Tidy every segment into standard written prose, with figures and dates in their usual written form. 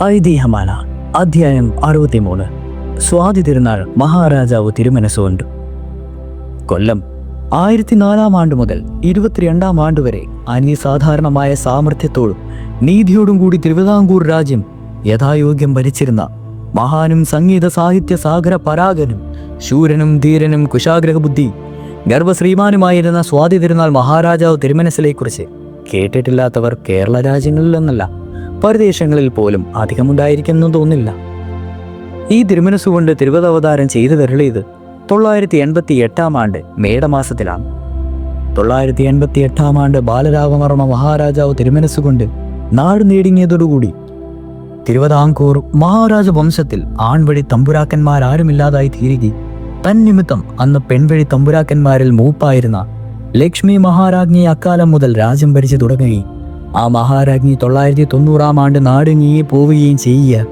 ഐതിഹ്യമാല അധ്യായം 63. സ്വാതി തിരുനാൾ മഹാരാജാവ് തിരുമനസ്സുകൊണ്ട്. കൊല്ലം 1004 ആണ്ട് മുതൽ 22 ആണ്ട് വരെ അന്യസാധാരണമായ സാമർഥ്യത്തോടും നീതിയോടും കൂടി തിരുവിതാംകൂർ രാജ്യം യഥായോഗ്യം ഭരിച്ചിരുന്ന മഹാനും സംഗീത സാഹിത്യ സാഗര പരാഗനും ശൂരനും ധീരനും കുശാഗ്രഹബുദ്ധി ഗർഭശ്രീമാനുമായിരുന്ന സ്വാതി തിരുനാൾ മഹാരാജാവ് തിരുമനസ്സിനെക്കുറിച്ച് കേട്ടിട്ടില്ലാത്തവർ കേരള രാജ്യങ്ങളിലെന്നല്ല പരദേശങ്ങളിൽ പോലും അധികമുണ്ടായിരിക്കുമെന്ന് തോന്നില്ല. ഈ തിരുമനസ്സുകൊണ്ട് തിരുവതാവതാരം ചെയ്തു തരളിയത് 988 ആണ്ട് മേടമാസത്തിലാണ്. 988 ആണ്ട് ബാലരാമവർമ്മ മഹാരാജാവ് തിരുമനസ്സുകൊണ്ട് നാട് നേടിയതോടുകൂടി തിരുവിതാംകൂർ മഹാരാജ വംശത്തിൽ ആൺവഴി തമ്പുരാക്കന്മാരാരുമില്ലാതായി തീരുകയും തന്നിമിത്തം അന്ന് പെൺവഴി തമ്പുരാക്കന്മാരിൽ മൂപ്പായിരുന്ന ലക്ഷ്മി മഹാരാജ്ഞി അക്കാലം മുതൽ രാജ്യം ഭരിച്ചു തുടങ്ങുകയും ആ മഹാരാജ്ഞി 990 ആണ്ട് നാടുങ്ങിയെ പോവുകയും ചെയ്യുക.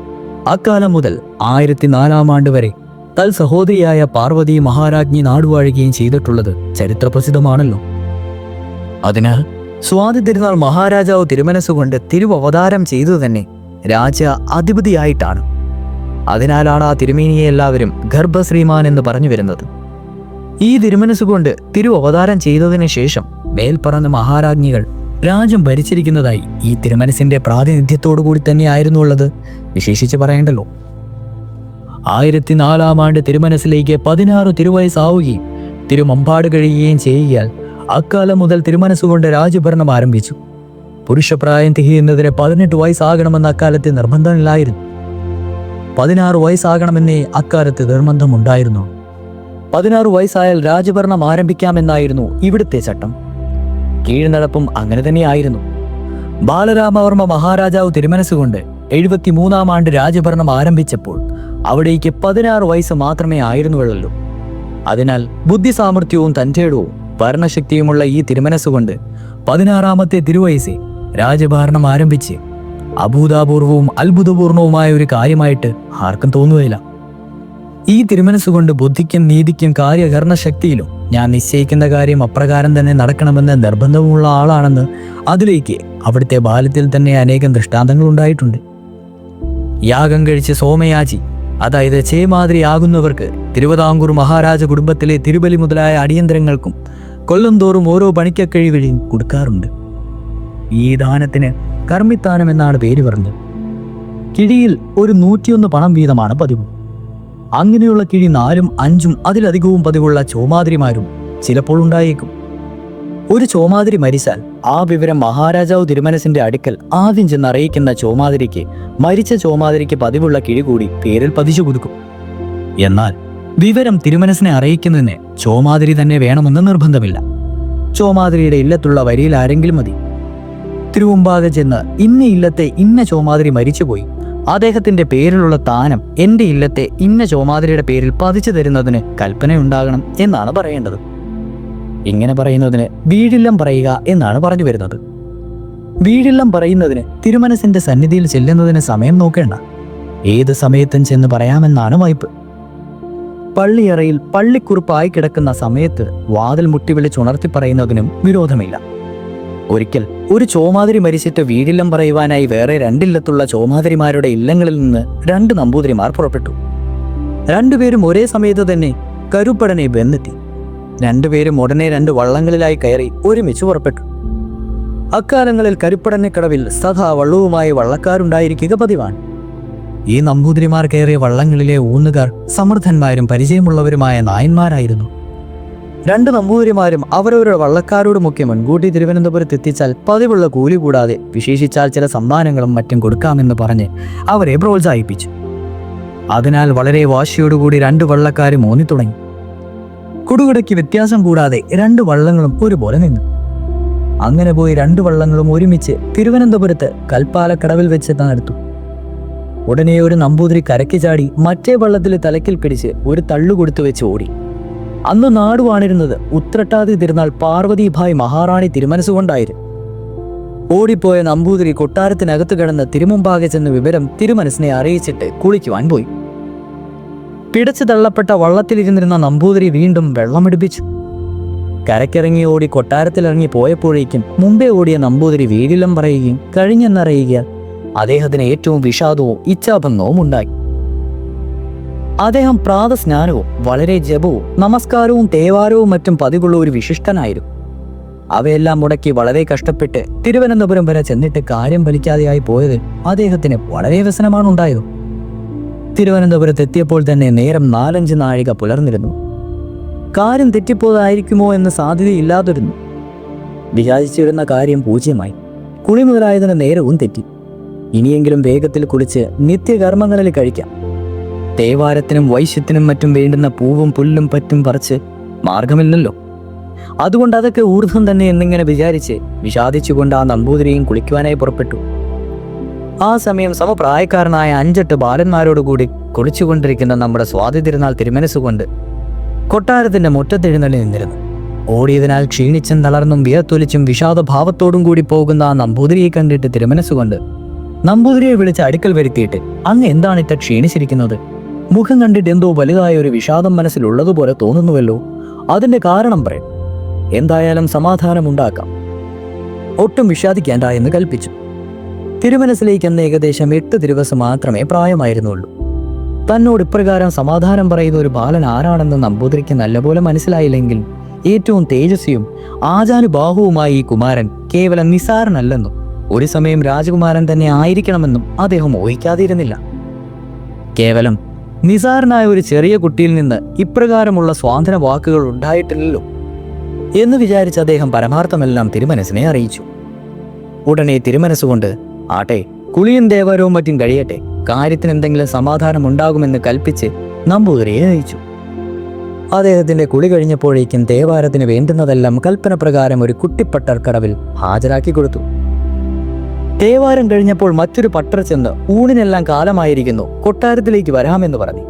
അക്കാലം മുതൽ 1004 ആണ്ട് വരെ തൽ സഹോദരിയായ പാർവതി മഹാരാജ്ഞി നാടുവാഴുകയും ചെയ്തിട്ടുള്ളത് ചരിത്രപ്രസിദ്ധമാണല്ലോ. അതിനാൽ സ്വാതി തിരുനാൾ മഹാരാജാവ് തിരുമനസ്സുകൊണ്ട് തിരുവവതാരം ചെയ്തു തന്നെ രാജ അധിപതിയായിട്ടാണ്. അതിനാലാണ് ആ തിരുമേനിയെ എല്ലാവരും ഗർഭശ്രീമാൻ എന്ന് പറഞ്ഞു വരുന്നത്. ഈ തിരുമനസ്സുകൊണ്ട് തിരുവവതാരം ചെയ്തതിനു ശേഷം മേൽപ്പറഞ്ഞ മഹാരാജ്ഞികൾ രാജ്യം ഭരിച്ചിരിക്കുന്നതായി ഈ തിരുമനസ്സിന്റെ പ്രാതിനിധ്യത്തോടു കൂടി തന്നെയായിരുന്നു ഉള്ളത്. വിശേഷിച്ച് പറയേണ്ടല്ലോ. 1004 ആണ്ട് തിരുമനസ്സിലേക്ക് 16 തിരുവയസ്സാവുകയും തിരുമമ്പാട് കഴിയുകയും ചെയ്യുകയാൽ അക്കാലം മുതൽ തിരുമനസ്സുകൊണ്ട് രാജ്യഭരണം ആരംഭിച്ചു. പുരുഷപ്രായം തികയുന്നതിന് 18 വയസ്സാകണമെന്ന അക്കാലത്ത് നിർബന്ധമില്ലായിരുന്നു. 16 വയസ്സാകണമെന്നേ അക്കാലത്ത് നിർബന്ധമുണ്ടായിരുന്നു. 16 വയസ്സായാൽ രാജ്യഭരണം ആരംഭിക്കാമെന്നായിരുന്നു ഇവിടുത്തെ ചട്ടം. കീഴ്നടപ്പും അങ്ങനെ തന്നെയായിരുന്നു. ബാലരാമവർമ്മ മഹാരാജാവ് തിരുമനസ്സുകൊണ്ട് 73 ആണ്ട് രാജ്യഭരണം ആരംഭിച്ചപ്പോൾ അവിടേക്ക് 16 വയസ്സ് മാത്രമേ ആയിരുന്നുള്ളൂ. അതിനാൽ ബുദ്ധിസാമർഥ്യവും തൻ്റെടവും ഭരണശക്തിയുമുള്ള ഈ തിരുമനസ്സുകൊണ്ട് 16 തിരുവയസ്സിൽ രാജ്യഭരണം ആരംഭിച്ച് അഭൂതപൂർവവും അത്ഭുതപൂർണവുമായ ഒരു കാര്യമായിട്ട് ആർക്കും തോന്നുകയില്ല. ഈ തിരുമനസ്സുകൊണ്ട് ബുദ്ധിക്കും നീതിക്കും കാര്യകരണശക്തിയിലും ഞാൻ നിശ്ചയിക്കുന്ന കാര്യം അപ്രകാരം തന്നെ നടക്കണമെന്ന് നിർബന്ധമുള്ള ആളാണെന്ന് അതിലേക്ക് അവിടുത്തെ ബാല്യത്തിൽ തന്നെ അനേകം ദൃഷ്ടാന്തങ്ങൾ ഉണ്ടായിട്ടുണ്ട്. യാഗം കഴിച്ച് സോമയാജി, അതായത് ചേമാതിരിയാകുന്നവർക്ക് തിരുവിതാംകൂർ മഹാരാജ കുടുംബത്തിലെ തിരുബലി മുതലായ അടിയന്തരങ്ങൾക്കും കൊല്ലം തോറും ഓരോ പണിക്കക്കഴിവഴിയും കൊടുക്കാറുണ്ട്. ഈ ദാനത്തിന് കർമ്മിത്താനം എന്നാണ് പേര് പറഞ്ഞത്. കിഴിയിൽ ഒരു 101 പണം വീതമാണ് പതിവ്. അങ്ങനെയുള്ള കിഴി 4ഉം 5ഉം അതിലധികവും പതിവുള്ള ചോമാതിരിമാരും ചിലപ്പോൾ ഉണ്ടായേക്കും. ഒരു ചോമാതിരി മരിച്ചാൽ ആ വിവരം മഹാരാജാവ് തിരുമനസ്സിന്റെ അടുക്കൽ ആദ്യം ചെന്ന് അറിയിക്കുന്ന ചോമാതിരിക്ക് മരിച്ച ചോമാതിരിക്ക് പതിവുള്ള കിഴി കൂടി പേരിൽ പതിച്ചു കൊടുക്കും. എന്നാൽ വിവരം തിരുമനസ്സിനെ അറിയിക്കുന്നതിന് ചോമാതിരി തന്നെ വേണമെന്ന് നിർബന്ധമില്ല. ചോമാതിരിയുടെ ഇല്ലത്തുള്ള വരിയിൽ ആരെങ്കിലും മതി. തിരുമുമ്പാകെ ചെന്ന് ഇന്ന ഇല്ലത്തെ ഇന്ന ചോമാതിരി മരിച്ചുപോയി, അദ്ദേഹത്തിന്റെ പേരിലുള്ള താനം എന്റെ ഇല്ലത്തെ ഇന്ന ചോമാതിരിയുടെ പേരിൽ പതിച്ചു തരുന്നതിന് കൽപ്പനയുണ്ടാകണം എന്നാണ് പറയേണ്ടത്. ഇങ്ങനെ പറയുന്നതിന് വീടില്ലം പറയുക എന്നാണ് പറഞ്ഞു വരുന്നത്. വീടില്ലം പറയുന്നതിന് തിരുമനസ്സിന്റെ സന്നിധിയിൽ ചെല്ലുന്നതിന് സമയം നോക്കേണ്ട, ഏത് സമയത്തും ചെന്ന് പറയാമെന്നാണ് വായ്പ്. പള്ളിയറയിൽ പള്ളിക്കുറിപ്പായി കിടക്കുന്ന സമയത്ത് വാതിൽ മുട്ടി വിളിച്ചുണർത്തി പറയുന്നതിനും വിരോധമില്ല. ഒരിക്കൽ ഒരു ചോമാതിരി മരിച്ചിട്ട് വീടില്ലം പറയുവാനായി വേറെ 2 ഇല്ലത്തുള്ള ചോമാതിരിമാരുടെ ഇല്ലങ്ങളിൽ നിന്ന് 2 നമ്പൂതിരിമാർ പുറപ്പെട്ടു. 2 പേരും ഒരേ സമയത്ത് തന്നെ കരുപ്പടനെ ബന്ധെത്തി. 2 പേരും ഉടനെ 2 വള്ളങ്ങളിലായി കയറി ഒരുമിച്ച് പുറപ്പെട്ടു. അക്കാലങ്ങളിൽ കരുപ്പടനക്കടവിൽ സദാ വള്ളവുമായി വള്ളക്കാരുണ്ടായിരിക്കുക പതിവാണ്. ഈ നമ്പൂതിരിമാർ കയറിയ വള്ളങ്ങളിലെ ഊന്നുകാർ സമർത്ഥന്മാരും പരിചയമുള്ളവരുമായ നായന്മാരായിരുന്നു. 2 നമ്പൂതിരിമാരും അവരവരുടെ വള്ളക്കാരോടുമൊക്കെ മുൻകൂട്ടി തിരുവനന്തപുരത്ത് എത്തിച്ചാൽ പതിവുള്ള കൂലി കൂടാതെ വിശേഷിച്ചാൽ ചില സമ്മാനങ്ങളും മറ്റും കൊടുക്കാമെന്ന് പറഞ്ഞ് അവരെ പ്രോത്സാഹിപ്പിച്ചു. അതിനാൽ വളരെ വാശിയോടുകൂടി 2 വള്ളക്കാരും ഊന്നിത്തുടങ്ങി. കുടുകുടയ്ക്ക് വ്യത്യാസം കൂടാതെ 2 വള്ളങ്ങളും ഒരുപോലെ നിന്നു. അങ്ങനെ പോയി 2 വള്ളങ്ങളും ഒരുമിച്ച് തിരുവനന്തപുരത്ത് കൽപ്പാലക്കടവിൽ വെച്ച് നടത്തു. ഉടനെ ഒരു നമ്പൂതിരി കരയ്ക്ക് ചാടി മറ്റേ വള്ളത്തിൽ തലക്കിൽ പിടിച്ച് ഒരു തള്ളു കൊടുത്തു വെച്ച് ഓടി. അന്ന് നാടുവാണിരുന്നത് ഉത്രട്ടാതി തിരുനാൾ പാർവതിഭായ് മഹാറാണി തിരുമനസ്സുകൊണ്ടായിരുന്നു. ഓടിപ്പോയ നമ്പൂതിരി കൊട്ടാരത്തിനകത്ത് കിടന്ന് തിരുമുമ്പാകെ ചെന്ന് വിവരം തിരുമനസ്സിനെ അറിയിച്ചിട്ട് കുളിക്കുവാൻ പോയി. പിടച്ചു തള്ളപ്പെട്ട വള്ളത്തിലിരുന്നിരുന്ന നമ്പൂതിരി വീണ്ടും വെള്ളമെടുപ്പിച്ചു. കരക്കിറങ്ങി ഓടി കൊട്ടാരത്തിലിറങ്ങി പോയപ്പോഴേക്കും മുമ്പേ ഓടിയ നമ്പൂതിരി വീടില്ലം പറയുകയും കഴിഞ്ഞെന്നറിയുക അദ്ദേഹത്തിന് ഏറ്റവും വിഷാദവും ഇച്ഛാഭംഗവും ഉണ്ടായി. അദ്ദേഹം പ്രാതസ്നാനവും വളരെ ജപവും നമസ്കാരവും തേവാരവും മറ്റും പതിവുള്ള ഒരു വിശിഷ്ടനായിരുന്നു. അവയെല്ലാം മുടക്കി വളരെ കഷ്ടപ്പെട്ട് തിരുവനന്തപുരം വരെ ചെന്നിട്ട് കാര്യം ഫലിക്കാതെയായി പോയത് അദ്ദേഹത്തിന് വളരെ വ്യസനമാണ് ഉണ്ടായത്. തിരുവനന്തപുരത്ത് എത്തിയപ്പോൾ തന്നെ നേരം 4-5 നാഴിക പുലർന്നിരുന്നു. കാര്യം തെറ്റിപ്പോയതായിരിക്കുമോ എന്ന് സാധ്യതയില്ലാതിരുന്നു. വിചാരിച്ചിരുന്ന കാര്യം പൂജ്യമായി. കുളി മുതലായതിന് നേരവും തെറ്റി. ഇനിയെങ്കിലും വേഗത്തിൽ കുളിച്ച് നിത്യകർമ്മങ്ങളിൽ കഴിക്കാം. തേവാരത്തിനും വൈശ്യത്തിനും മറ്റും വേണ്ടുന്ന പൂവും പുല്ലും പറ്റും പറിച്ച് മാർഗമില്ലല്ലോ. അതുകൊണ്ട് അതൊക്കെ ഊർധ്വം തന്നെ എന്നിങ്ങനെ വിചാരിച്ച് വിഷാദിച്ചുകൊണ്ട് ആ നമ്പൂതിരിയും കുളിക്കുവാനായി പുറപ്പെട്ടു. ആ സമയം സമപ്രായക്കാരനായ 5-8 ബാലന്മാരോടുകൂടി കുളിച്ചുകൊണ്ടിരിക്കുന്ന നമ്മുടെ സ്വാതി തിരുനാൾ തിരുമനസ്സുകൊണ്ട് കൊട്ടാരത്തിന്റെ മുറ്റത്തെഴുന്നള്ളി നിന്നിരുന്നു. ഓടിയതിനാൽ ക്ഷീണിച്ചും തളർന്നും വിയർത്തൊലിച്ചും വിഷാദഭാവത്തോടും കൂടി പോകുന്ന ആ നമ്പൂതിരിയെ കണ്ടിട്ട് തിരുമനസ്സുകൊണ്ട് നമ്പൂതിരിയെ വിളിച്ച് അടുക്കൽ വരുത്തിയിട്ട്, അങ്ങ് എന്താണ് ഇത്ര ക്ഷീണിച്ചിരിക്കുന്നത്? മുഖം കണ്ടിട്ട് എന്തോ വലുതായ ഒരു വിഷാദം മനസ്സിലുള്ളതുപോലെ തോന്നുന്നുവല്ലോ. അതിന്റെ കാരണം പറയും. എന്തായാലും സമാധാനമുണ്ടാക്കാം. ഒട്ടും വിഷാദിക്കേണ്ട എന്ന് കൽപ്പിച്ചു. തിരുമനസ്സിലേക്ക് അന്ന് ഏകദേശം 8 ദിവസം മാത്രമേ പ്രായമായിരുന്നുള്ളൂ. തന്നോട് ഇപ്രകാരം സമാധാനം പറയുന്ന ഒരു ബാലൻ ആരാണെന്ന് നമ്പൂതിരിക്ക് നല്ലപോലെ മനസ്സിലായില്ലെങ്കിൽ ഏറ്റവും തേജസ്വിയും ആചാനുബാഹുവുമായ ഈ കുമാരൻ കേവലം നിസാരനല്ലെന്നും ഒരു സമയം രാജകുമാരൻ തന്നെ ആയിരിക്കണമെന്നും അദ്ദേഹം ഊഹിക്കാതിരുന്നില്ല. കേവലം നിസാരനായ ഒരു ചെറിയ കുട്ടിയിൽ നിന്ന് ഇപ്രകാരമുള്ള സ്വാതന്ത്ര്യ വാക്കുകൾ ഉണ്ടായിട്ടില്ലല്ലോ എന്ന് വിചാരിച്ച് അദ്ദേഹം പരമാർത്ഥമെല്ലാം തിരുമനസ്സിനെ അറിയിച്ചു. ഉടനെ തിരുമനസ്സുകൊണ്ട്, ആട്ടെ, കുളിയും ദേവരവും മറ്റും കഴിയട്ടെ, കാര്യത്തിന് എന്തെങ്കിലും സമാധാനം ഉണ്ടാകുമെന്ന് കൽപ്പിച്ച് നമ്പൂതിരിയെ അയച്ചു. അദ്ദേഹത്തിന്റെ കുളി കഴിഞ്ഞപ്പോഴേക്കും തേവാരത്തിന് വേണ്ടുന്നതെല്ലാം കൽപ്പന പ്രകാരം ഒരു കുട്ടിപ്പട്ടർക്കടവിൽ ഹാജരാക്കി കൊടുത്തു. തേവാരം കഴിഞ്ഞപ്പോൾ മറ്റൊരു പട്ടർ ചെന്ന് ഊണിനെല്ലാം കാലമായിരിക്കുന്നു, കൊട്ടാരത്തിലേക്ക് വരാമെന്ന് പറഞ്ഞു.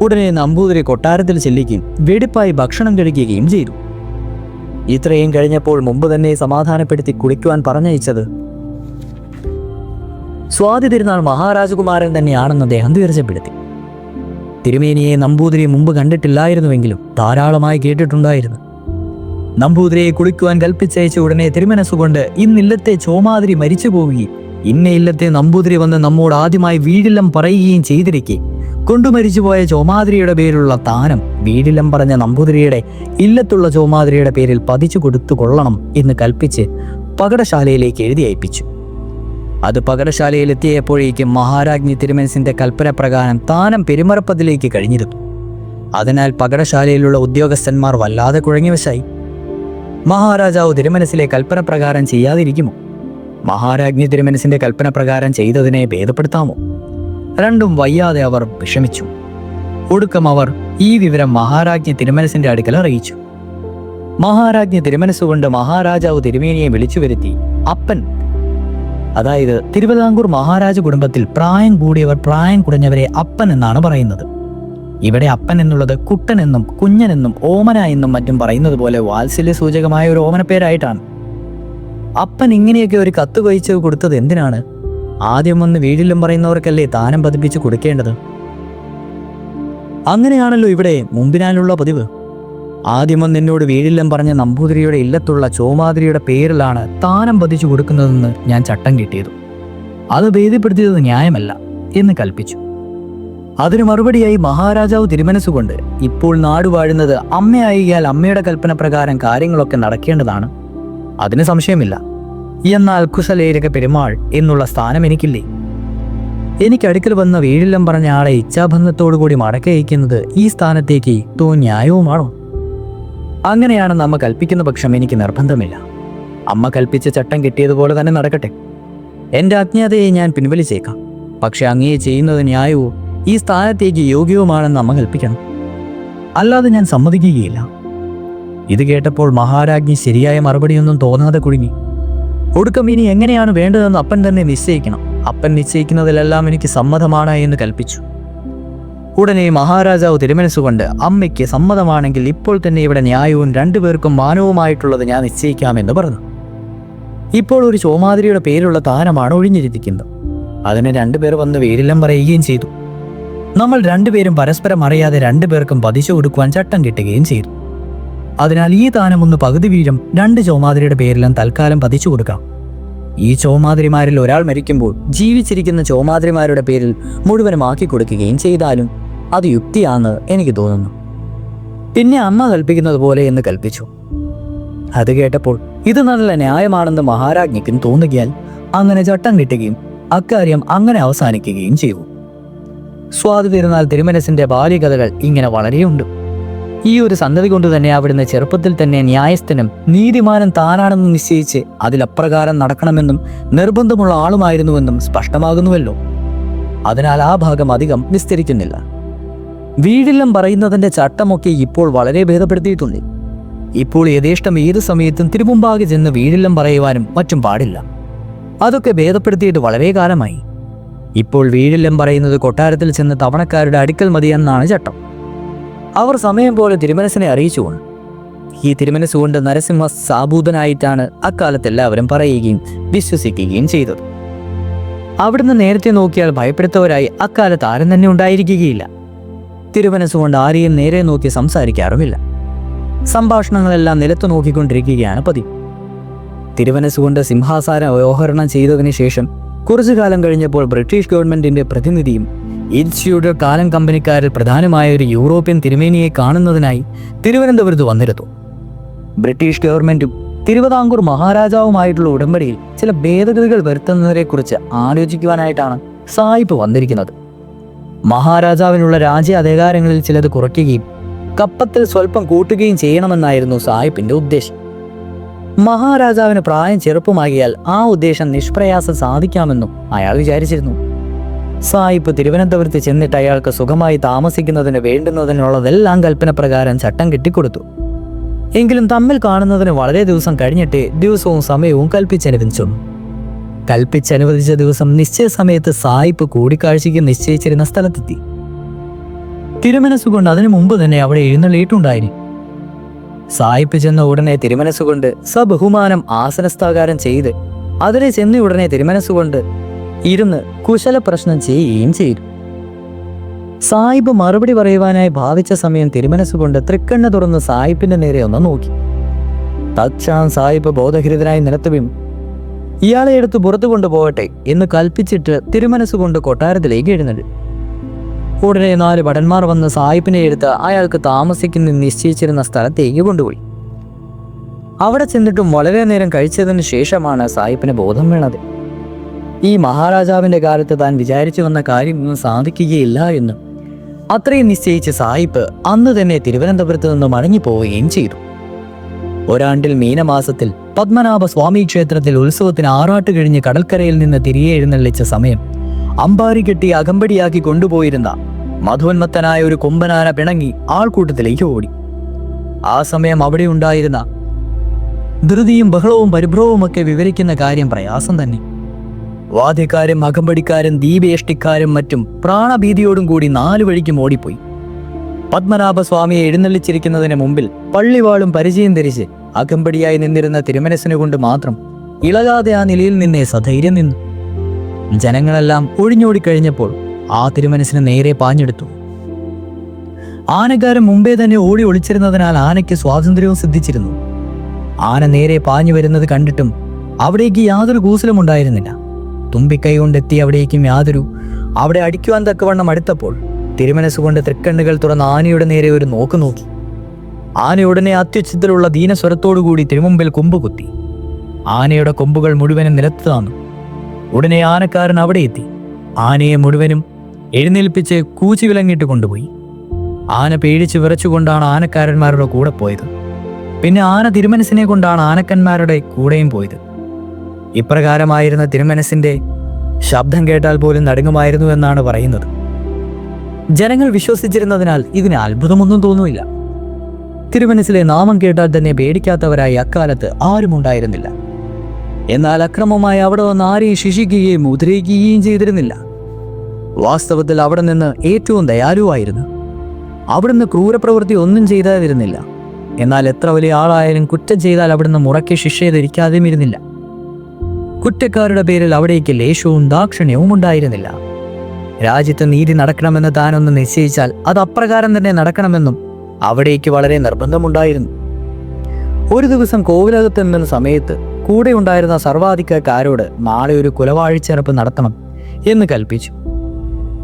ഉടനെ നമ്പൂതിരി കൊട്ടാരത്തിൽ ചെല്ലുകയും വെടിപ്പായി ഭക്ഷണം കഴിക്കുകയും ചെയ്തു. ഇത്രയും കഴിഞ്ഞപ്പോൾ മുമ്പ് തന്നെ സമാധാനപ്പെടുത്തി കുളിക്കുവാൻ പറഞ്ഞയച്ചത് സ്വാതി തിരുനാൾ മഹാരാജകുമാരൻ തന്നെയാണെന്ന് അദ്ദേഹം തീർച്ചപ്പെടുത്തി. തിരുമേനിയെ നമ്പൂതിരി മുമ്പ് കണ്ടിട്ടില്ലായിരുന്നുവെങ്കിലും ധാരാളമായി കേട്ടിട്ടുണ്ടായിരുന്നു. നമ്പൂതിരിയെ കുളിക്കുവാൻ കൽപ്പിച്ചയച്ച ഉടനെ തിരുമനസ്സുകൊണ്ട് ഇന്നില്ലത്തെ ചോമാതിരി മരിച്ചു പോവുകയും ഇന്ന ഇല്ലത്തെ നമ്പൂതിരി വന്ന് നമ്മോട് ആദ്യമായി വീടില്ലം പറയുകയും ചെയ്തിരിക്കെ കൊണ്ടുമരിച്ചുപോയ ചോമാതിരിയുടെ പേരിലുള്ള താനം വീടില്ലം പറഞ്ഞ നമ്പൂതിരിയുടെ ഇല്ലത്തുള്ള ചോമാതിരിയുടെ പേരിൽ പതിച്ചു കൊടുത്തു കൊള്ളണം എന്ന് കൽപ്പിച്ച് പകടശാലയിലേക്ക് എഴുതി അയപ്പിച്ചു. അത് പകടശാലയിൽ എത്തിയപ്പോഴേക്കും മഹാരാജ്ഞി തിരുമനസിന്റെ കൽപ്പന പ്രകാരം താനം പെരുമറപ്പതിലേക്ക് കഴിഞ്ഞിരുന്നു. അതിനാൽ പകടശാലയിലുള്ള ഉദ്യോഗസ്ഥന്മാർ വല്ലാതെ കുഴങ്ങിവശായി. മഹാരാജാവ് തിരുമനസിലെ കൽപ്പന പ്രകാരം ചെയ്യാതിരിക്കുമോ? മഹാരാജ്ഞി തിരുമനസിന്റെ കൽപ്പന പ്രകാരം ചെയ്തതിനെ ഭേദപ്പെടുത്താമോ? രണ്ടും വയ്യാതെ അവർ വിഷമിച്ചു. ഒടുക്കം അവർ ഈ വിവരം മഹാരാജ്ഞി തിരുമനസിന്റെ അടുക്കൽ അറിയിച്ചു. മഹാരാജ്ഞി തിരുമനസ്സുകൊണ്ട് മഹാരാജാവ് തിരുമേനിയെ വിളിച്ചു വരുത്തി അപ്പൻ, അതായത് തിരുവിതാംകൂർ മഹാരാജ കുടുംബത്തിൽ പ്രായം കൂടിയവർ പ്രായം കുറഞ്ഞവരെ അപ്പൻ എന്നാണ് പറയുന്നത്. ഇവിടെ അപ്പൻ എന്നുള്ളത് കുട്ടൻ എന്നും കുഞ്ഞനെന്നും ഓമന എന്നും മറ്റും പറയുന്നത് പോലെ വാത്സല്യ സൂചകമായ ഒരു ഓമന പേരായിട്ടാണ്. അപ്പൻ ഇങ്ങനെയൊക്കെ ഒരു കത്ത് വഹിച്ച് കൊടുത്തത് എന്തിനാണ്? ആദ്യം വന്ന് വീടിലും പറയുന്നവർക്കല്ലേ താനം പതിപ്പിച്ച് കൊടുക്കേണ്ടത്. അങ്ങനെയാണല്ലോ ഇവിടെ മുമ്പിനാലുള്ള പതിവ്. ആദ്യം വന്ന് എന്നോട് വീടില്ലം പറഞ്ഞ നമ്പൂതിരിയുടെ ഇല്ലത്തുള്ള ചോമാതിരിയുടെ പേരിലാണ് താനം പതിച്ചു കൊടുക്കുന്നതെന്ന് ഞാൻ ചട്ടം കിട്ടിയത്. അത് ഭേദപ്പെടുത്തിയത് ന്യായമല്ല എന്ന് കൽപ്പിച്ചു. അതിന് മറുപടിയായി മഹാരാജാവ് തിരുമനസ്സുകൊണ്ട് ഇപ്പോൾ നാട് വാഴുന്നത് അമ്മയായിയാൽ അമ്മയുടെ കൽപ്പന പ്രകാരം കാര്യങ്ങളൊക്കെ നടക്കേണ്ടതാണ്, അതിന് സംശയമില്ല. എന്നാൽ കുശലേരക പെരുമാൾ എന്നുള്ള സ്ഥാനം എനിക്കില്ലേ? എനിക്ക് അടുക്കൽ വന്ന വീടില്ലം പറഞ്ഞ ആളെ ഇച്ഛാബന്ധത്തോടുകൂടി മടക്കയക്കുന്നത് ഈ സ്ഥാനത്തേക്ക് ന്യായവുമാണോ? അങ്ങനെയാണ് നമ്മ കൽപ്പിക്കുന്ന പക്ഷം എനിക്ക് നിർബന്ധമില്ല. അമ്മ കൽപ്പിച്ച ചട്ടം കിട്ടിയതുപോലെ തന്നെ നടക്കട്ടെ. എൻ്റെ അജ്ഞാതയെ ഞാൻ പിൻവലിച്ചേക്കാം. പക്ഷെ അങ്ങയെ ചെയ്യുന്നത് ന്യായവും ഈ സ്ഥാനത്തേക്ക് യോഗ്യവുമാണെന്ന് അമ്മ കൽപ്പിക്കണം. അല്ലാതെ ഞാൻ സമ്മതിക്കുകയില്ല. ഇത് കേട്ടപ്പോൾ മഹാരാജ്ഞി ശരിയായ മറുപടിയൊന്നും തോന്നാതെ കുടുങ്ങി. ഒടുക്കം ഇനി എങ്ങനെയാണ് വേണ്ടതെന്ന് അപ്പൻ തന്നെ നിശ്ചയിക്കണം. അപ്പൻ നിശ്ചയിക്കുന്നതിലെല്ലാം എനിക്ക് സമ്മതമാണ് എന്ന് കൽപ്പിച്ചു. ഉടനെ മഹാരാജാവ് തിരുമനസ്സുകൊണ്ട് അമ്മയ്ക്ക് സമ്മതമാണെങ്കിൽ ഇപ്പോൾ തന്നെ ഇവിടെ ന്യായവും രണ്ടുപേർക്കും മാനവുമായിട്ടുള്ളത് ഞാൻ നിശ്ചയിക്കാമെന്ന് പറഞ്ഞു. ഇപ്പോൾ ഒരു ചോമാതിരിയുടെ പേരുള്ള താനമാണ് ഒഴിഞ്ഞിരിക്കുന്നത്. അതിന് 2 പേർ വന്ന് വീടില്ലം പറയുകയും ചെയ്തു. നമ്മൾ 2 പേരും പരസ്പരം അറിയാതെ 2 പേർക്കും പതിച്ചു കൊടുക്കുവാൻ ചട്ടം കിട്ടുകയും ചെയ്തു. അതിനാൽ ഈ താനം ഒന്ന് പകുതി വീതം 2 ചോമാതിരിയുടെ പേരിലും തൽക്കാലം പതിച്ചു കൊടുക്കാം. ഈ ചോമാതിരിമാരിൽ ഒരാൾ മരിക്കുമ്പോൾ ജീവിച്ചിരിക്കുന്ന ചോമാതിരിമാരുടെ പേരിൽ മുഴുവനും ആക്കി കൊടുക്കുകയും ചെയ്താലും അത് യുക്തിയാണെന്ന് എനിക്ക് തോന്നുന്നു. പിന്നെ അമ്മ കൽപ്പിക്കുന്നത് പോലെ എന്ന് കൽപ്പിച്ചു. അത് കേട്ടപ്പോൾ ഇത് നല്ല ന്യായമാണെന്ന് മഹാരാജ്ഞിക്കും തോന്നുകയാൽ അങ്ങനെ ചട്ടം കിട്ടുകയും അക്കാര്യം അങ്ങനെ അവസാനിക്കുകയും ചെയ്തു. സ്വാതി തിരുനാൾ തിരുമനസിന്റെ ബാല്യകഥകൾ ഇങ്ങനെ വളരെയുണ്ട്. ഈ ഒരു സന്തതി കൊണ്ട് തന്നെ അവിടുന്ന് ചെറുപ്പത്തിൽ തന്നെ ന്യായസ്ഥനും നീതിമാനും താനാണെന്ന് നിശ്ചയിച്ച് അതിലപ്രകാരം നടക്കണമെന്നും നിർബന്ധമുള്ള ആളുമായിരുന്നുവെന്നും സ്പഷ്ടമാകുന്നുവല്ലോ. അതിനാൽ ആ ഭാഗം അധികം വിസ്തരിക്കുന്നില്ല. വീടില്ലം പറയുന്നതിന്റെ ചട്ടമൊക്കെ ഇപ്പോൾ വളരെ ഭേദപ്പെടുത്തിയിട്ടുണ്ട്. ഇപ്പോൾ യഥേഷ്ടം ഏത് സമയത്തും തിരുമുമ്പാകെ ചെന്ന് വീടില്ലം പറയുവാനും മറ്റും പാടില്ല. അതൊക്കെ ഭേദപ്പെടുത്തിയിട്ട് വളരെ കാലമായി. ഇപ്പോൾ വീടില്ലം പറയുന്നത് കൊട്ടാരത്തിൽ ചെന്ന് തവണക്കാരുടെ അടുക്കൽ മതിയെന്നാണ് ചട്ടം. അവർ സമയം പോലെ തിരുമനസിനെ അറിയിച്ചുകൊണ്ട് ഈ തിരുമനസ്സുകൊണ്ട് നരസിംഹ സാബൂതനായിട്ടാണ് അക്കാലത്ത് എല്ലാവരും പറയുകയും വിശ്വസിക്കുകയും ചെയ്തത്. അവിടുന്ന് നേരത്തെ നോക്കിയാൽ ഭയപ്പെടുത്തവരായി അക്കാലത്ത് ആരും തന്നെ ഉണ്ടായിരിക്കുകയില്ല. തിരുമനസ്സുകൊണ്ട് ആരെയും നേരെ നോക്കി സംസാരിക്കാറുമില്ല. സംഭാഷണങ്ങളെല്ലാം നിലത്തു നോക്കിക്കൊണ്ടിരിക്കുകയാണ് പതിവ്. തിരുമനസ്സുകൊണ്ട് സിംഹാസന രോഹരണം ചെയ്തതിന് ശേഷം കുറച്ചു കാലം കഴിഞ്ഞപ്പോൾ ബ്രിട്ടീഷ് ഗവൺമെന്റിന്റെ പ്രതിനിധിയും ഇൻസ്റ്റിറ്റ്യൂട്ട് കാലം കമ്പനിക്കാരിൽ പ്രധാനമായ ഒരു യൂറോപ്യൻ തിരുമേനിയെ കാണുന്നതിനായി തിരുവനന്തപുരത്ത് വന്നിരുന്നു. ബ്രിട്ടീഷ് ഗവൺമെന്റും തിരുവിതാംകൂർ മഹാരാജാവുമായിട്ടുള്ള ഉടമ്പടിയിൽ ചില ഭേദഗതികൾ വരുത്തുന്നതിനെക്കുറിച്ച് ആലോചിക്കുവാനായിട്ടാണ് സായിപ്പ് വന്നിരിക്കുന്നത്. മഹാരാജാവിനുള്ള രാജ്യ അധികാരങ്ങളിൽ ചിലത് കുറയ്ക്കുകയും കപ്പത്തിൽ സ്വല്പം കൂട്ടുകയും ചെയ്യണമെന്നായിരുന്നു സായിപ്പിന്റെ ഉദ്ദേശം. മഹാരാജാവിന് പ്രായം ചെറുപ്പമാകിയാൽ ആ ഉദ്ദേശം നിഷ്പ്രയാസം സാധിക്കാമെന്നും അയാൾ വിചാരിച്ചിരുന്നു. സായിപ്പ് തിരുവനന്തപുരത്ത് ചെന്നിട്ട് അയാൾക്ക് സുഖമായി താമസിക്കുന്നതിന് വേണ്ടുന്നതിനുള്ളതെല്ലാം കൽപ്പന പ്രകാരം ചട്ടം കെട്ടിക്കൊടുത്തു. എങ്കിലും തമ്മിൽ കാണുന്നതിന് വളരെ ദിവസം കഴിഞ്ഞിട്ട് ദിവസവും സമയവും കൽപ്പിച്ചനുവദിച്ച ദിവസം നിശ്ചയ സമയത്ത് സായിപ്പ് കൂടിക്കാഴ്ചയ്ക്ക് നിശ്ചയിച്ചിരുന്ന സ്ഥലത്തെത്തി. തിരുമനസ്സുകൊണ്ട് അതിനു മുമ്പ് തന്നെ അവിടെ എഴുന്നള്ളിയിട്ടുണ്ടായിരുന്നു. സായിപ്പ് ചെന്ന ഉടനെ തിരുമനസ്സുകൊണ്ട് സബഹുമാനം ആസനസ്ഥാകാരം ചെയ്ത് അതിനെ ചെന്ന ഉടനെ തിരുമനസ്സുകൊണ്ട് ഇരുന്ന് കുശല പ്രശ്നം ചെയ്യുകയും ചെയ്തു. സായിപ്പ് മറുപടി പറയുവാനായി ഭാവിച്ച സമയം തിരുമനസ്സുകൊണ്ട് തൃക്കണ്ണ തുറന്ന് സായിപ്പിന്റെ നേരെ ഒന്ന് നോക്കി. തക്ഷണം സായിപ്പ് ബോധഹിതനായി നിലത്ത് വീണു. ഇയാളെ എടുത്ത് പുറത്തു കൊണ്ടുപോകട്ടെ എന്ന് കൽപ്പിച്ചിട്ട് തിരുമനസ്സുകൊണ്ട് കൊട്ടാരത്തിലേക്ക് എഴുന്നള്ളി. ഉടനെ 4 ഭടന്മാർ വന്ന് സായിപ്പിനെ എടുത്ത് അയാൾക്ക് താമസിക്കുന്ന നിശ്ചയിച്ചിരുന്ന സ്ഥലത്തേക്ക് കൊണ്ടുപോയി. അവിടെ ചെന്നിട്ടും വളരെ നേരം കഴിച്ചതിന് ശേഷമാണ് സായിപ്പിന് ബോധം വീണത്. ഈ മഹാരാജാവിന്റെ കാലത്ത് താൻ വിചാരിച്ചു വന്ന കാര്യമൊന്നും സാധിക്കുകയില്ല എന്നും അത്രയും നിശ്ചയിച്ച് സായിപ്പ് അന്ന് തന്നെ തിരുവനന്തപുരത്ത് നിന്ന് മടങ്ങിപ്പോവുകയും ചെയ്തു. ഒരാണ്ടിൽ മീനമാസത്തിൽ പത്മനാഭ സ്വാമി ക്ഷേത്രത്തിൽ ഉത്സവത്തിന് ആറാട്ട് കഴിഞ്ഞ് കടൽക്കരയിൽ നിന്ന് തിരികെ എഴുന്നള്ളിച്ച സമയം അമ്പാരി കെട്ടി അകമ്പടിയാക്കി കൊണ്ടുപോയിരുന്ന മധുവന്മത്തനായ ഒരു കൊമ്പനാന പിണങ്ങി ആൾക്കൂട്ടത്തിലേക്ക് ഓടി. ആ സമയം അവിടെ ഉണ്ടായിരുന്ന ധൃതിയും ബഹളവും പരിഭ്രമവുമൊക്കെ വിവരിക്കുന്ന കാര്യം പ്രയാസം തന്നെ. വാദ്യക്കാരും അകമ്പടിക്കാരും ദീപേഷ്ടിക്കാരും മറ്റും പ്രാണഭീതിയോടും കൂടി 4 വഴിക്കും ഓടിപ്പോയി. പത്മനാഭസ്വാമിയെ എഴുന്നള്ളിച്ചിരിക്കുന്നതിന് മുമ്പിൽ പള്ളിവാളും പരിചയം ധരിച്ച് അകമ്പടിയായി നിന്നിരുന്ന തിരുമനസ്സിനെ കൊണ്ട് മാത്രം ഇളകാതെ ആ നിലയിൽ നിന്നേ സധൈര്യം നിന്നു. ജനങ്ങളെല്ലാം ഒഴിഞ്ഞോടിക്കഴിഞ്ഞപ്പോൾ ആ തിരുമനസ്സിന് നേരെ പാഞ്ഞെടുത്തു. ആനക്കാരൻ മുമ്പേ തന്നെ ഓടി ഒളിച്ചിരുന്നതിനാൽ ആനയ്ക്ക് സ്വാതന്ത്ര്യവും സിദ്ധിച്ചിരുന്നു. ആന നേരെ പാഞ്ഞു വരുന്നത് കണ്ടിട്ടും അവിടേക്ക് യാതൊരു കൂസലും ഉണ്ടായിരുന്നില്ല. തുമ്പിക്കൈ കൊണ്ടെത്തി അവിടേക്കും അവിടെ അടിക്കുവാൻ തക്കവണ്ണം അടുത്തപ്പോൾ തിരുമനസ്സുകൊണ്ട് തൃക്കണ്ണുകൾ തുറന്ന് ആനയുടെ നേരെ ഒരു നോക്ക് നോക്കി. ആന ഉടനെ അത്യുച്ചത്തിലുള്ള ദീനസ്വരത്തോടുകൂടി തിരുമുമ്പിൽ കൊമ്പ് കുത്തി. ആനയുടെ കൊമ്പുകൾ മുഴുവനും നിലത്ത് താന്നു. ഉടനെ ആനക്കാരൻ അവിടെ എത്തി. ആനയെ മുഴുവനും എഴുന്നേൽപ്പിച്ച് കൂച്ചി വിലങ്ങിട്ട് കൊണ്ടുപോയി. ആന പേടിച്ച് വിറച്ചുകൊണ്ടാണ് ആനക്കാരന്മാരുടെ കൂടെ പോയത്. പിന്നെ ആന തിരുമനസ്സിനെ കൊണ്ടാണ് ആനക്കന്മാരുടെ കൂടെയും പോയത്. ഇപ്രകാരമായിരുന്ന തിരുമനസ്സിന്റെ ശബ്ദം കേട്ടാൽ പോലും നടുങ്ങുമായിരുന്നു എന്നാണ് പറയുന്നത്. ജനങ്ങൾ വിശ്വസിച്ചിരുന്നതിനാൽ ഇതിന് അത്ഭുതമൊന്നും തോന്നുന്നില്ല. തിരുമനസ്സിലെ നാമം കേട്ടാൽ തന്നെ പേടിക്കാത്തവരായി അക്കാലത്ത് ആരും ഉണ്ടായിരുന്നില്ല. എന്നാൽ അക്രമമായി അവിടെ വന്ന് ആരെയും ശിക്ഷിക്കുകയും ഉദ്രവിക്കുകയും ചെയ്തിരുന്നില്ല. വാസ്തവത്തിൽ അവിടെ നിന്ന് ഏറ്റവും ദയാലുവായിരുന്നു. അവിടുന്ന് ക്രൂരപ്രവൃത്തി ഒന്നും ചെയ്താതിരുന്നില്ല. എന്നാൽ എത്ര വലിയ ആളായാലും കുറ്റം ചെയ്താൽ അവിടുന്ന് മുറയ്ക്ക് ശിക്ഷ ധരിക്കാതെയും ഇരുന്നില്ല. കുറ്റക്കാരുടെ പേരിൽ അവിടേക്ക് ലേശവും ദാക്ഷിണ്യവും ഉണ്ടായിരുന്നില്ല. രാജ്യത്ത് നീതി നടക്കണമെന്ന് താനൊന്ന് നിശ്ചയിച്ചാൽ അത് അപ്രകാരം തന്നെ നടക്കണമെന്നും അവിടേക്ക് വളരെ നിർബന്ധമുണ്ടായിരുന്നു. ഒരു ദിവസം കോവിലകത്ത് നിന്ന സമയത്ത് കൂടെ ഉണ്ടായിരുന്ന സർവാധികാരക്കാരോട് നാളെ ഒരു കുലവാഴിച്ചെറുപ്പ് നടത്തണം എന്ന് കൽപ്പിച്ചു.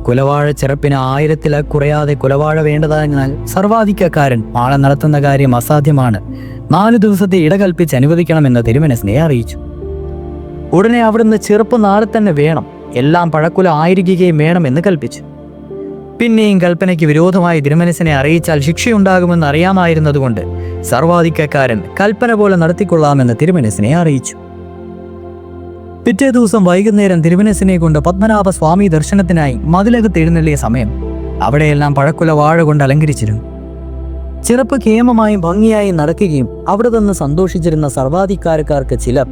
കുലവാഴച്ചെറുപ്പിന് 1000 കുറയാതെ കുലവാഴ വേണ്ടതായതിനാൽ സർവാധികാരൻ നാളെ നടത്തുന്ന കാര്യം അസാധ്യമാണ്, 4 ദിവസത്തെ ഇടകൽപ്പിച്ച് അനുവദിക്കണമെന്ന് തിരുമനസിനെ അറിയിച്ചു. ഉടനെ അവിടുന്ന് ചെറുപ്പ് നാളെ തന്നെ വേണം, എല്ലാം പഴക്കുല ആയിരിക്കുകയും വേണമെന്ന് കൽപ്പിച്ചു. പിന്നെയും കൽപ്പനയ്ക്ക് വിരോധമായി തിരുമനസിനെ അറിയിച്ചാൽ ശിക്ഷയുണ്ടാകുമെന്ന് അറിയാമായിരുന്നതുകൊണ്ട് സർവാധികാരൻ കൽപ്പന പോലെ നടത്തിക്കൊള്ളാമെന്ന് തിരുമനസിനെ അറിയിച്ചു. പിറ്റേ ദിവസം വൈകുന്നേരം തിരുമനസിനെ കൊണ്ട് പത്മനാഭ സ്വാമി ദർശനത്തിനായി മതിലകത്ത് എഴുന്നള്ളിയ സമയം അവിടെയെല്ലാം പഴക്കുല വാഴ കൊണ്ട് അലങ്കരിച്ചിരുന്നു. ചെറുപ്പ് ക്ഷേമമായും ഭംഗിയായും നടക്കുകയും അവിടെ നിന്ന് സന്തോഷിച്ചിരുന്ന സർവാധികാരക്കാർക്ക് ചിലർ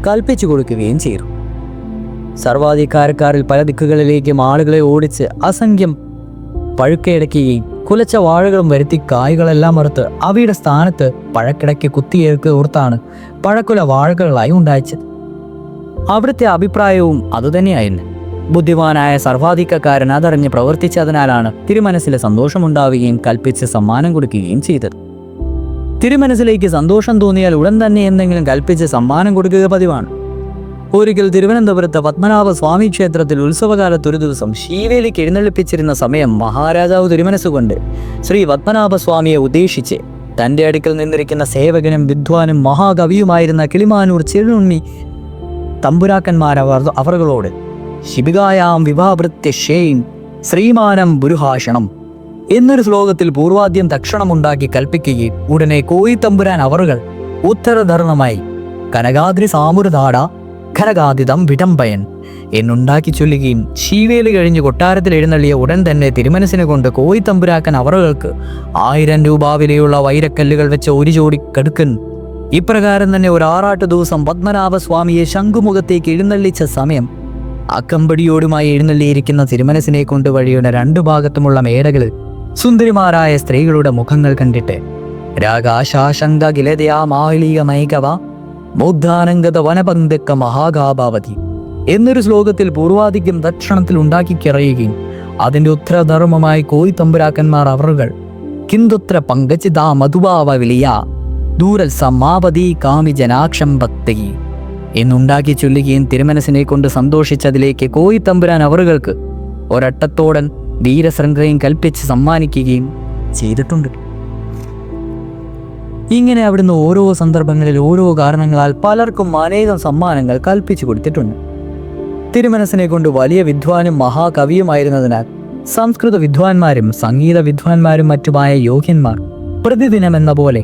കൽപ്പിച്ചു കൊടുക്കുകയും ചെയ്തു. സർവാധികാരക്കാരിൽ പല ദിക്കുകളിലേക്കും ആളുകളെ ഓടിച്ച് അസംഖ്യം പഴുക്കയടക്കുകയും കുലച്ച വാഴകളും വരുത്തി കായ്കളെല്ലാം മറുത്ത് അവയുടെ സ്ഥാനത്ത് പഴക്കിടയ്ക്ക് കുത്തിയേർക്ക് ഓർത്താണ് പഴക്കുല വാഴകളായി ഉണ്ടായിച്ചത്. അവിടുത്തെ അഭിപ്രായവും അതുതന്നെയായിരുന്നു. ബുദ്ധിമാനായ സർവാധികാരൻ അതറിഞ്ഞ് പ്രവർത്തിച്ചതിനാലാണ് തിരുമനസിൽ സന്തോഷമുണ്ടാവുകയും കൽപ്പിച്ച് സമ്മാനം കൊടുക്കുകയും ചെയ്തത്. തിരുമനസിലേക്ക് സന്തോഷം തോന്നിയാൽ ഉടൻ തന്നെ എന്തെങ്കിലും കൽപ്പിച്ച് സമ്മാനം കൊടുക്കുക പതിവാണ്. ഒരിക്കൽ തിരുവനന്തപുരത്ത് പത്മനാഭ സ്വാമി ക്ഷേത്രത്തിൽ ഉത്സവകാലത്ത് ഒരു ദിവസം ശീവേലിക്ക് എഴുന്നള്ളിപ്പിച്ചിരുന്ന സമയം മഹാരാജാവ് തിരുമനസ്സുകൊണ്ട് ശ്രീ പത്മനാഭസ്വാമിയെ ഉദ്ദേശിച്ച് തൻ്റെ അടുക്കൽ നിന്നിരിക്കുന്ന സേവകനും വിദ്വാനും മഹാകവിയുമായിരുന്ന കിളിമാനൂർ ചെറുണ്ണി തമ്പുരാക്കന്മാരവറുകളോട് ശിബികായാം വിവാഹൃത്യശേയും ശ്രീമാനം ബുരുഹാഷണം എന്നൊരു ശ്ലോകത്തിൽ പൂർവാദ്യം തക്ഷണമുണ്ടാക്കി കൽപ്പിക്കുകയും ഉടനെ കോയിത്തമ്പുരാൻ അവറുകൾ ഉത്തരധർണമായി കനകാദ്രി സാമുരതാട ഖനകാതിതം വിടംബയൻ എന്നുണ്ടാക്കി ചൊല്ലുകയും ശീവേലി കഴിഞ്ഞ് കൊട്ടാരത്തിൽ എഴുന്നള്ളിയ ഉടൻ തന്നെ തിരുമനസിനെ കൊണ്ട് കോയിത്തമ്പുരാക്കൻ അവറുകൾക്ക് 1000 രൂപ വിലയുള്ള വൈരക്കല്ലുകൾ വെച്ച ഒരു ജോഡി കടുക്കൻ. ഇപ്രകാരം തന്നെ ഒരു 6 ദിവസം പത്മനാഭസ്വാമിയെ ശംഖുമുഖത്തേക്ക് എഴുന്നള്ളിച്ച സമയം അക്കമ്പടിയോടുമായി എഴുന്നള്ളിയിരിക്കുന്ന തിരുമനസിനെ കൊണ്ട് വഴിയുടെ 2 ഭാഗത്തുമുള്ള മേടകളിൽ സുന്ദരിമാരായ സ്ത്രീകളുടെ മുഖങ്ങൾ കണ്ടിട്ട് രാഗാശാശങ്ക ഗിലതയാ മാലിക മൈകവ ബൗദ്ധാനംഗത വനപങ്ക്തക്ക മഹാഗാഭാവതി എന്നൊരു ശ്ലോകത്തിൽ പൂർവാധികം ദക്ഷണത്തിൽ ഉണ്ടാക്കിക്കറിയുകയും അതിൻ്റെ ഉത്തരധർമ്മമായി കോയിത്തമ്പുരാക്കന്മാർ അവറുകൾ കിന്തുത്ര പങ്കജിതാ മധുഭാവ വിളിയ ദൂരൽ സമാപതി കാമി ജനാക്ഷം ഭക്തി എന്നുണ്ടാക്കി ചൊല്ലുകയും തിരുമനസിനെ കൊണ്ട് സന്തോഷിച്ചതിലേക്ക് കോയിത്തമ്പുരാൻ അവറുകൾക്ക് ഒരട്ടത്തോടൻ വീരശൃംഖലയും കൽപ്പിച്ച് സമ്മാനിക്കുകയും ചെയ്തിട്ടുണ്ട്. ഇങ്ങനെ അവിടുന്ന് ഓരോ സന്ദർഭങ്ങളിൽ ഓരോ കാരണങ്ങളാൽ പലർക്കും അനേകം സമ്മാനങ്ങൾ കൽപ്പിച്ചു കൊടുത്തിട്ടുണ്ട്. തിരുമനസിനെ കൊണ്ട് വലിയ വിദ്വാനും മഹാകവിയുമായിരുന്നതിനാൽ സംസ്കൃത വിദ്വാൻമാരും സംഗീത വിദ്വാൻമാരും മറ്റുമായ യോഗ്യന്മാർ പ്രതിദിനം എന്ന പോലെ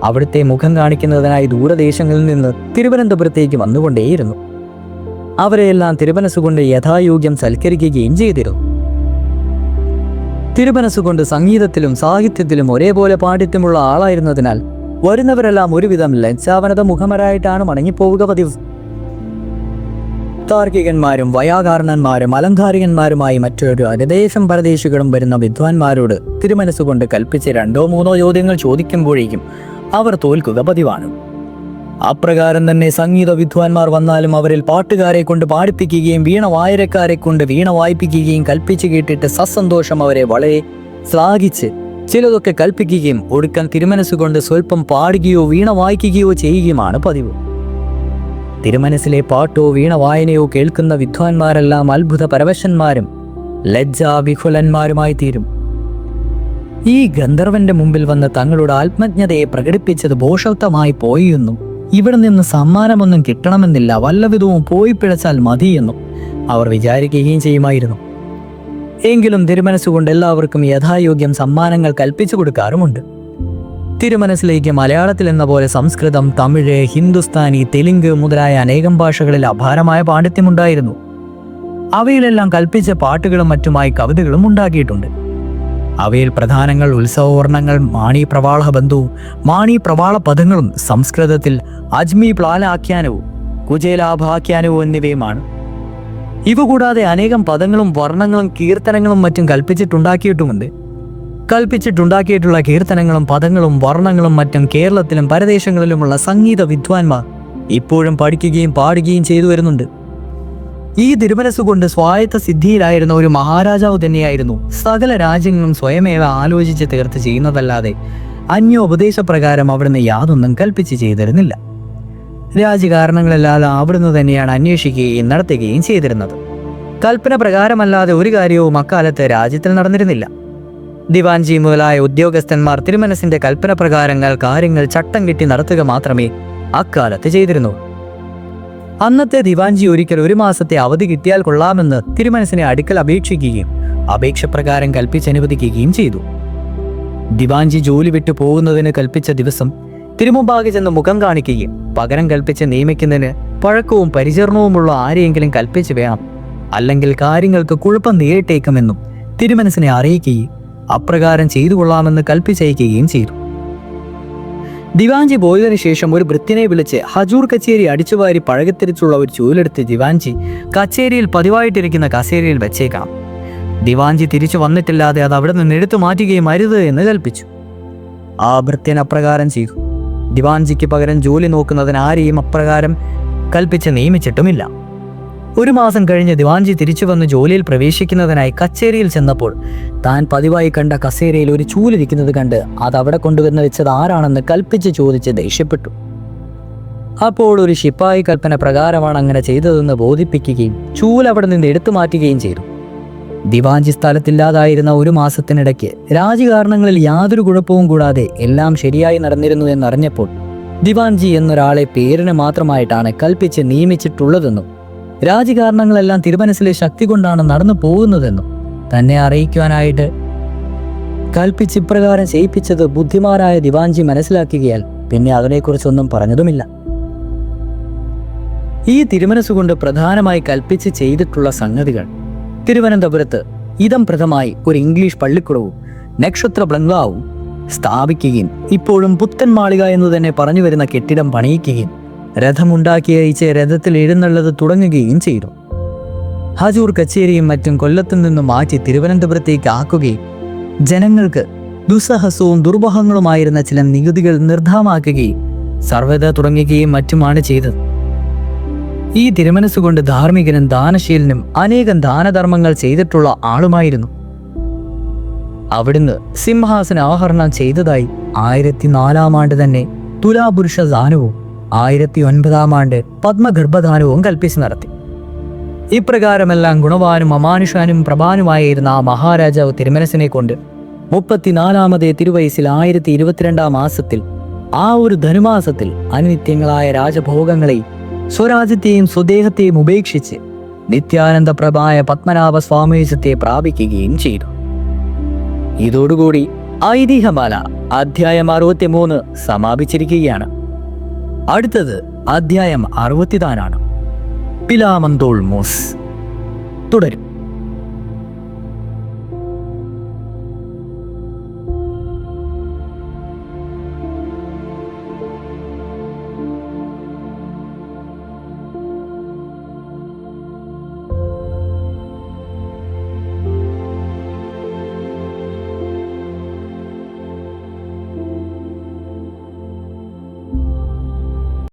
അവിടുത്തെ മുഖം കാണിക്കുന്നതിനായി ദൂരദേശങ്ങളിൽ നിന്ന് തിരുവനന്തപുരത്തേക്ക് വന്നുകൊണ്ടേയിരുന്നു. അവരെയെല്ലാം തിരുമനസ്സുകൊണ്ട് യഥായോഗ്യം സൽക്കരിക്കുകയും ചെയ്തിരുന്നു. തിരുമനസ്സുകൊണ്ട് സംഗീതത്തിലും സാഹിത്യത്തിലും ഒരേപോലെ പാണ്ഡിത്യമുള്ള ആളായിരുന്നതിനാൽ വരുന്നവരെല്ലാം ഒരുവിധം ലജ്ജാവനത മുഖമരായിട്ടാണ് മടങ്ങിപ്പോവുക പതിവ്. താർക്കികന്മാരും വയാകാരണന്മാരും അലങ്കാരികന്മാരുമായി മറ്റൊരു അനദേശം പരദേശികളും വരുന്ന വിദ്വാൻമാരോട് തിരുമനസ്സുകൊണ്ട് കൽപ്പിച്ച് 2 or 3 ചോദ്യങ്ങൾ ചോദിക്കുമ്പോഴേക്കും അവർ തോൽക്കുക പതിവാണ്. അപ്രകാരം തന്നെ സംഗീത വിദ്വാൻമാർ വന്നാലും അവരിൽ പാട്ടുകാരെ കൊണ്ട് പാടിപ്പിക്കുകയും വീണ വായരക്കാരെ കൊണ്ട് വീണ വായിപ്പിക്കുകയും കൽപ്പിച്ച് കേട്ടിട്ട് സസന്തോഷം അവരെ വളരെ ശ്ലാഘിച്ച് ചിലതൊക്കെ കൽപ്പിക്കുകയും ഒടുക്കാൻ തിരുമനസ്സുകൊണ്ട് സ്വല്പം പാടുകയോ വീണ വായിക്കുകയോ ചെയ്യുകയുമാണ് പതിവ്. തിരുമനസ്സിലെ പാട്ടോ വീണ വായനയോ കേൾക്കുന്ന വിദ്വാൻമാരെല്ലാം അത്ഭുത പരവശന്മാരും ലജ്ജാവിഹുലന്മാരുമായി തീരും. ഈ ഗന്ധർവന്റെ മുമ്പിൽ വന്ന് തങ്ങളുടെ ആത്മജ്ഞതയെ പ്രകടിപ്പിച്ചത് ഭോഷത്വമായി പോയെന്നും ഇവിടെ നിന്ന് സമ്മാനമൊന്നും കിട്ടണമെന്നില്ല, വല്ലവിധവും പോയി പിഴച്ചാൽ മതിയെന്നും അവർ വിചാരിക്കുകയും ചെയ്യുമായിരുന്നു. എങ്കിലും തിരുമനസ്സുകൊണ്ട് എല്ലാവർക്കും യഥായോഗ്യം സമ്മാനങ്ങൾ കൽപ്പിച്ചു കൊടുക്കാറുമുണ്ട്. തിരുമനസ്സിലേക്ക് മലയാളത്തിൽ എന്ന പോലെ സംസ്കൃതം, തമിഴ്, ഹിന്ദുസ്ഥാനി, തെലുങ്ക് മുതലായ അനേകം ഭാഷകളിൽ അപാരമായ പാണ്ഡിത്യമുണ്ടായിരുന്നു. അവയിലെല്ലാം കൽപ്പിച്ച പാട്ടുകളും മറ്റുമായി കവിതകളും ഉണ്ടാക്കിയിട്ടുണ്ട്. അവയിൽ പ്രധാനങ്ങൾ ഉത്സവവർണ്ണങ്ങൾ, മാണി പ്രവാള ബന്ധവും മാണി പ്രവാള പദങ്ങളും സംസ്കൃതത്തിൽ അജ്മി പ്ലാലാഖ്യാനവും കുചേലാഭാഖ്യാനവും എന്നിവയുമാണ്. ഇവ കൂടാതെ അനേകം പദങ്ങളും വർണ്ണങ്ങളും കീർത്തനങ്ങളും മറ്റും കൽപ്പിച്ചിട്ടുണ്ടാക്കിയിട്ടുമുണ്ട്. കൽപ്പിച്ചിട്ടുണ്ടാക്കിയിട്ടുള്ള കീർത്തനങ്ങളും പദങ്ങളും വർണ്ണങ്ങളും മറ്റും കേരളത്തിലും പരദേശങ്ങളിലുമുള്ള സംഗീത വിദ്വാൻമാർ ഇപ്പോഴും പഠിക്കുകയും പാടുകയും ചെയ്തു വരുന്നുണ്ട്. ഈ തിരുമനസ്സുകൊണ്ട് സ്വായത്ത സിദ്ധിയിലായിരുന്ന ഒരു മഹാരാജാവ് തന്നെയായിരുന്നു സകല രാജ്യങ്ങളും സ്വയമേവ ആലോചിച്ച് തീർത്ത് ചെയ്യുന്നതല്ലാതെ അന്യോപദേശപ്രകാരം അവിടുന്ന് യാതൊന്നും കൽപ്പിച്ച് ചെയ്തിരുന്നില്ല. രാജകാരണങ്ങളല്ലാതെ അവിടുന്ന് തന്നെയാണ് അന്വേഷിക്കുകയും നടത്തുകയും ചെയ്തിരുന്നത്. കൽപ്പന പ്രകാരമല്ലാതെ ഒരു കാര്യവും അക്കാലത്ത് രാജ്യത്തിൽ നടന്നിരുന്നില്ല. ദിവാൻജി മുതലായ ഉദ്യോഗസ്ഥന്മാർ തിരുമനസിന്റെ കൽപ്പന പ്രകാരങ്ങൾ കാര്യങ്ങൾ ചട്ടം കെട്ടി നടത്തുക മാത്രമേ അക്കാലത്ത് ചെയ്തിരുന്നു. അന്നത്തെ ദിവാൻജി ഒരിക്കൽ 1 മാസത്തെ അവധി കിട്ടിയാൽ കൊള്ളാമെന്ന് തിരുമനസിനെ അടുക്കൽ അപേക്ഷിക്കുകയും അപേക്ഷ പ്രകാരം കൽപ്പിച്ചനുവദിക്കുകയും ചെയ്തു. ദിവാൻജി ജോലി വിട്ടു പോകുന്നതിന് കൽപ്പിച്ച ദിവസം തിരുമുമ്പാകെ ചെന്ന് മുഖം കാണിക്കുകയും പകരം കൽപ്പിച്ച് നിയമിക്കുന്നതിന് പഴക്കവും പരിചരണവുമുള്ള ആരെയെങ്കിലും കൽപ്പിച്ച് വേണം, അല്ലെങ്കിൽ കാര്യങ്ങൾക്ക് കുഴപ്പം നേരിട്ടേക്കുമെന്നും തിരുമനസിനെ അറിയിക്കുകയും അപ്രകാരം ചെയ്തു കൊള്ളാമെന്ന് കൽപ്പിച്ചയക്കുകയും ചെയ്തു. ദിവാൻജി പോയതിനു ശേഷം ഒരു ഭൃത്യനെ വിളിച്ച് ഹജൂർ കച്ചേരി അടിച്ചുവാരി പഴകത്തിരിച്ചുള്ള ഒരു ചൂലെടുത്ത് ദിവാൻജി കച്ചേരിയിൽ പതിവായിട്ടിരിക്കുന്ന കസേരയിൽ വെച്ചേക്കണം. ദിവാൻജി തിരിച്ചു വന്നിട്ടില്ലാതെ അത് അവിടെ നിന്ന് എടുത്തു മാറ്റുകയും അരുത് എന്ന് കൽപ്പിച്ചു. ആ ഭൃത്യൻ അപ്രകാരം ചെയ്തു. ദിവാൻജിക്ക് പകരം ജോലി നോക്കുന്നതിന് ആരെയും അപ്രകാരം കൽപ്പിച്ച് നിയമിച്ചിട്ടുമില്ല. 1 മാസം കഴിഞ്ഞ് ദിവാൻജി തിരിച്ചു വന്ന് ജോലിയിൽ പ്രവേശിക്കുന്നതിനായി കച്ചേരിയിൽ ചെന്നപ്പോൾ താൻ പതിവായി കണ്ട കസേരയിൽ ഒരു ചൂലിരിക്കുന്നത് കണ്ട് അത് അവിടെ കൊണ്ടുവന്ന് വെച്ചത് ആരാണെന്ന് കൽപ്പിച്ച് ചോദിച്ച് ദേഷ്യപ്പെട്ടു. അപ്പോൾ ഒരു ശിപ്പായി കൽപ്പന പ്രകാരമാണ് അങ്ങനെ ചെയ്തതെന്ന് ബോധിപ്പിക്കുകയും ചൂൽ അവിടെ നിന്ന് എടുത്തു മാറ്റുകയും ചെയ്തു. ദിവാൻജി സ്ഥലത്തില്ലാതായിരുന്ന 1 മാസത്തിനിടയ്ക്ക് രാജകാരണങ്ങളിൽ യാതൊരു കുഴപ്പവും കൂടാതെ എല്ലാം ശരിയായി നടന്നിരുന്നു എന്നറിഞ്ഞപ്പോൾ ദിവാൻജി എന്നൊരാളെ പേരിന് മാത്രമായിട്ടാണ് കൽപ്പിച്ച് നിയമിച്ചിട്ടുള്ളതെന്നും രാജകാരണങ്ങളെല്ലാം തിരുമനസിലെ ശക്തി കൊണ്ടാണ് നടന്നു പോകുന്നതെന്നും തന്നെ അറിയിക്കുവാനായിട്ട് കൽപ്പിച്ച് ഇപ്രകാരം ചെയ്യിപ്പിച്ചത് ബുദ്ധിമാനായ ദിവാൻജി മനസ്സിലാക്കുകയാൽ പിന്നെ അതിനെക്കുറിച്ചൊന്നും പറഞ്ഞതുമില്ല. ഈ തിരുമനസ്സുകൊണ്ട് പ്രധാനമായി കൽപ്പിച്ച് ചെയ്തിട്ടുള്ള സംഗതികൾ തിരുവനന്തപുരത്ത് ഇതം പ്രഥമായി ഒരു ഇംഗ്ലീഷ് പള്ളിക്കുടവും നക്ഷത്ര ബംഗ്ലാവും സ്ഥാപിക്കുകയും ഇപ്പോഴും പുത്തൻ മാളിക എന്ന് തന്നെ പറഞ്ഞു വരുന്ന കെട്ടിടം പണിയിക്കുകയും രഥമുണ്ടാക്കി അയച്ച് രഥത്തിൽ എഴുന്നള്ളത് തുടങ്ങുകയും ചെയ്തു. ഹജൂർ കച്ചേരിയും മറ്റും കൊല്ലത്തു നിന്നും മാറ്റി തിരുവനന്തപുരത്തേക്ക് ആക്കുകയും ജനങ്ങൾക്ക് ദുസ്സഹസവും ദുർബഹങ്ങളുമായിരുന്ന ചില നികുതികൾ നിർദ്ധാമാക്കുകയും സർവ്വത തുടങ്ങുകയും മറ്റുമാണ് ചെയ്തത്. ഈ തിരുമനസ്സുകൊണ്ട് ധാർമ്മികനും ദാനശീലനും അനേകം ദാനധർമ്മങ്ങൾ ചെയ്തിട്ടുള്ള ആളുമായിരുന്നു. അവിടുന്ന് സിംഹാസന ആഹരണം ചെയ്തതായി 1004 ആണ്ട് തന്നെ തുലാപുരുഷ ദാനവും 1009 ആണ്ട് പത്മഗർഭദാനവും കൽപ്പിച്ച് നടത്തി. ഇപ്രകാരമെല്ലാം ഗുണവാനും അമാനുഷാനും പ്രഭാനുമായിരുന്ന ആ മഹാരാജാവ് തിരുമനസിനെ കൊണ്ട് 34ാമതേ തിരുവയസ്സിൽ 1022 മാസത്തിൽ ആ ഒരു ധനുമാസത്തിൽ അനിത്യങ്ങളായ രാജഭോഗങ്ങളെയും സ്വരാജ്യത്തെയും സ്വദേഹത്തെയും ഉപേക്ഷിച്ച് നിത്യാനന്ദപ്രഭായ പത്മനാഭ സ്വാമീജത്തെ പ്രാപിക്കുകയും ചെയ്തു. ഇതോടുകൂടി ഐതിഹ്യമാല അധ്യായം 63 സമാപിച്ചിരിക്കുകയാണ്. അടുത്തത് അധ്യായം 64 പിലാമന്തോൾ മൂസ് തുടരും.